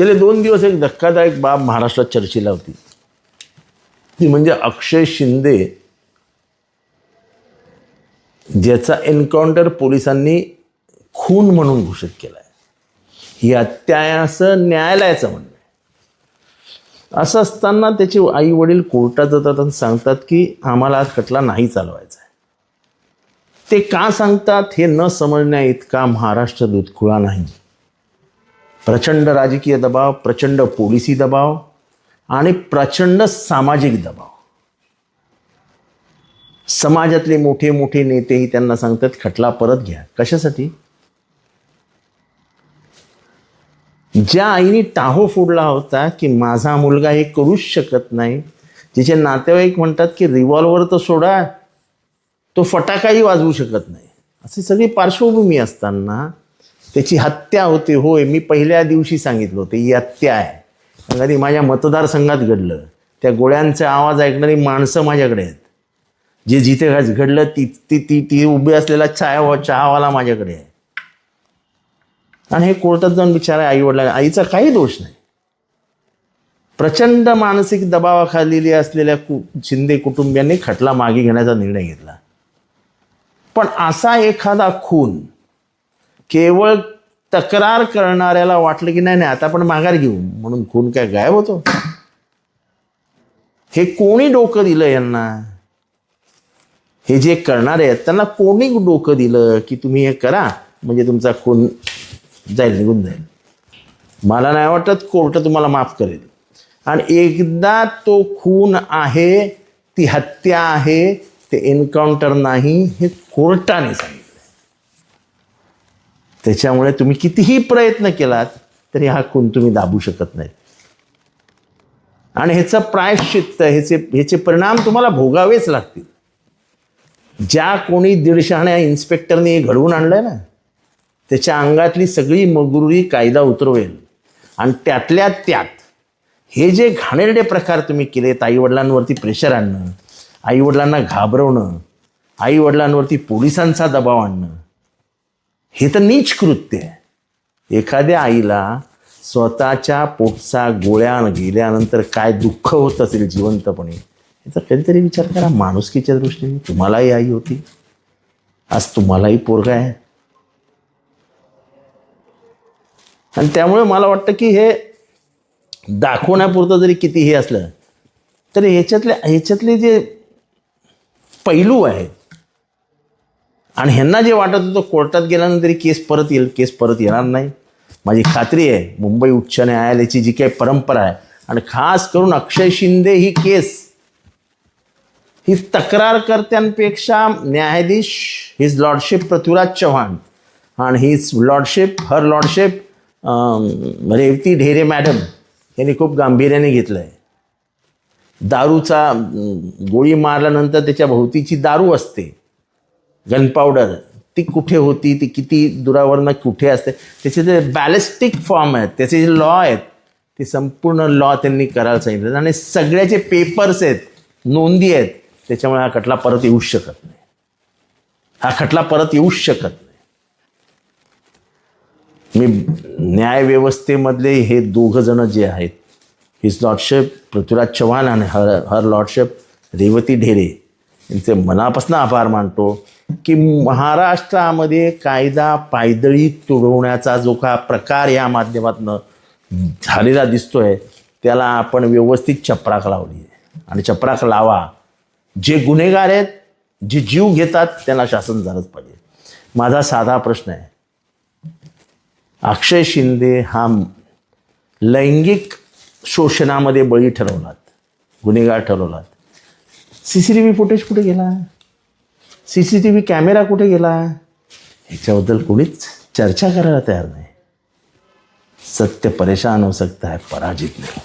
गेले 2 दिवस एक धक्कादायक बाब महाराष्ट्रात चर्चेला होती, ती म्हणजे अक्षय शिंदे, ज्याचा एन्काउंटर पोलिसांनी खून म्हणून घोषित केला आहे. ही हत्या आहे असं न्यायालयाचं म्हणणं आहे. असं असताना त्याचे आई वडील कोर्टात जातात आणि सांगतात की आम्हाला आज खटला नाही चालवायचा आहे. ते का सांगतात हे न समजण्या इतका महाराष्ट्र दुधखुळा नाही. प्रचंड राजकीय दबाव, प्रचंड पोलिसी दबाव आणि प्रचंड सामाजिक दबाव. समाजातले मोठे मोठे नेतेही त्यांना सांगतात खटला परत घ्या. कशासाठी? ज्या आईने टाहो फोडला होता की माझा मुलगा हे करूच शकत नाही, तिचे नातेवाईक म्हणतात की रिव्हॉल्वर तर सोडा, तो फटाकाही वाजवू शकत नाही, अशी सगळी पार्श्वभूमी असताना त्याची हत्या होते. होय, मी पहिल्या दिवशी सांगितलं होतं ही हत्या आहे. कधी माझ्या मतदारसंघात घडलं, त्या गोळ्यांचे आवाज ऐकणारी माणसं माझ्याकडे आहेत. जे जिथे घडलं ती ती ती ती उभी असलेला चहावाला माझ्याकडे आहे. आणि हे कोर्टात जाऊन बिचारा आई वडिलांना, आईचा काही दोष नाही. प्रचंड मानसिक दबावाखाली असलेल्या शिंदे कुटुंबियांनी खटला मागे घेण्याचा निर्णय घेतला. पण असा एखादा खून केवळ तक्रार करणाऱ्याला वाटलं की नाही नाही आता आपण माघार घेऊ म्हणून खून काय गायब होतो? हे कोणी डोकं दिलं यांना? हे जे करणारे आहेत त्यांना कोणी डोकं दिलं की तुम्ही हे करा म्हणजे तुमचा खून जाईल, निघून जाईल? मला नाही वाटत कोर्ट तुम्हाला माफ करेल. आणि एकदा तो खून आहे, ती हत्या आहे, ते एन्काउंटर नाही, हे कोर्टाने सांगितलं. त्याच्यामुळे तुम्ही कितीही प्रयत्न केलात तरी हा खून तुम्ही दाबू शकत नाही. आणि ह्याचं प्रायश्चित्त, ह्याचे परिणाम तुम्हाला भोगावेच लागतील. ज्या कोणी 150 इन्स्पेक्टरने हे घडवून आणलंय ना, त्याच्या अंगातली सगळी मगरुरी कायदा उतरवेल. आणि त्यातल्या त्यात हे जे घाणेरडे प्रकार तुम्ही केलेत, आईवडिलांवरती प्रेशर आणणं, आईवडिलांना घाबरवणं, आईवडिलांवरती पोलिसांचा दबाव आणणं, हे तर नीच कृत्य आहे. एखाद्या आईला स्वतःच्या पोटचा गोळ्या गेल्यानंतर काय दुःख होत असेल जिवंतपणे, याचा कधीतरी विचार करा. माणुसकीच्या दृष्टीने तुम्हालाही आई होती, आज तुम्हालाही पोरगा आहे. आणि त्यामुळे मला वाटतं की हे दाखवण्यापुरतं जरी किती हे असलं तरी ह्याच्यातले जे पैलू आहेत आणि ह्यांना जे वाटत होतं कोर्टात गेल्यानंतर केस परत येईल, केस परत येणार नाही. माझी खात्री आहे मुंबई उच्च न्यायालयाची जी काही परंपरा आहे आणि खास करून अक्षय शिंदे ही केस, ही तक्रारकर्त्यांपेक्षा न्यायाधीश हिज लॉर्डशिप पृथ्वीराज चव्हाण आणि हिज लॉर्डशिप हर लॉर्डशिप रेवती ढेरे मॅडम यांनी खूप गांभीर्याने घेतलं आहे. दारूचा गोळी मारल्यानंतर त्याच्या भोवतीची दारू असते, गन पावडर, ती कुठे होती, ती किती दुरावरनं कुठे असते, त्याचे जे बॅलिस्टिक फॉर्म आहेत, त्याचे जे लॉ आहेत, ते संपूर्ण लॉ त्यांनी करायला सांगितलं. आणि सगळ्याचे पेपर्स आहेत, नोंदी आहेत. त्याच्यामुळे हा खटला परत येऊच शकत नाही. हा खटला परत येऊच शकत नाही. मी न्यायव्यवस्थेमधले हे दोघं जण जे आहेत, हिज लॉर्डशिप पृथ्वीराज चव्हाण आणि हर लॉर्डशिप रेवती ढेरे, यांचे मनापासून आभार मानतो की महाराष्ट्रामध्ये कायदा पायदळी तुडवण्याचा जो का प्रकार या माध्यमातून झालेला दिसतोय त्याला आपण व्यवस्थित चपराक लावली आहे. आणि चपराक लावा. जे गुन्हेगार आहेत, जे जीव घेतात, त्यांना शासन झालंच पाहिजे. माझा साधा प्रश्न आहे, अक्षय शिंदे हा लैंगिक शोषणामध्ये बळी ठरवलात, गुन्हेगार ठरवलात, CCTV फुटेज कुठे गेला? CCTV कॅमेरा कुठे गेला? ह्याच्याबद्दल कोणीच चर्चा करायला तयार नाही. सत्य परेशान हो सकता है, पराजित नहीं.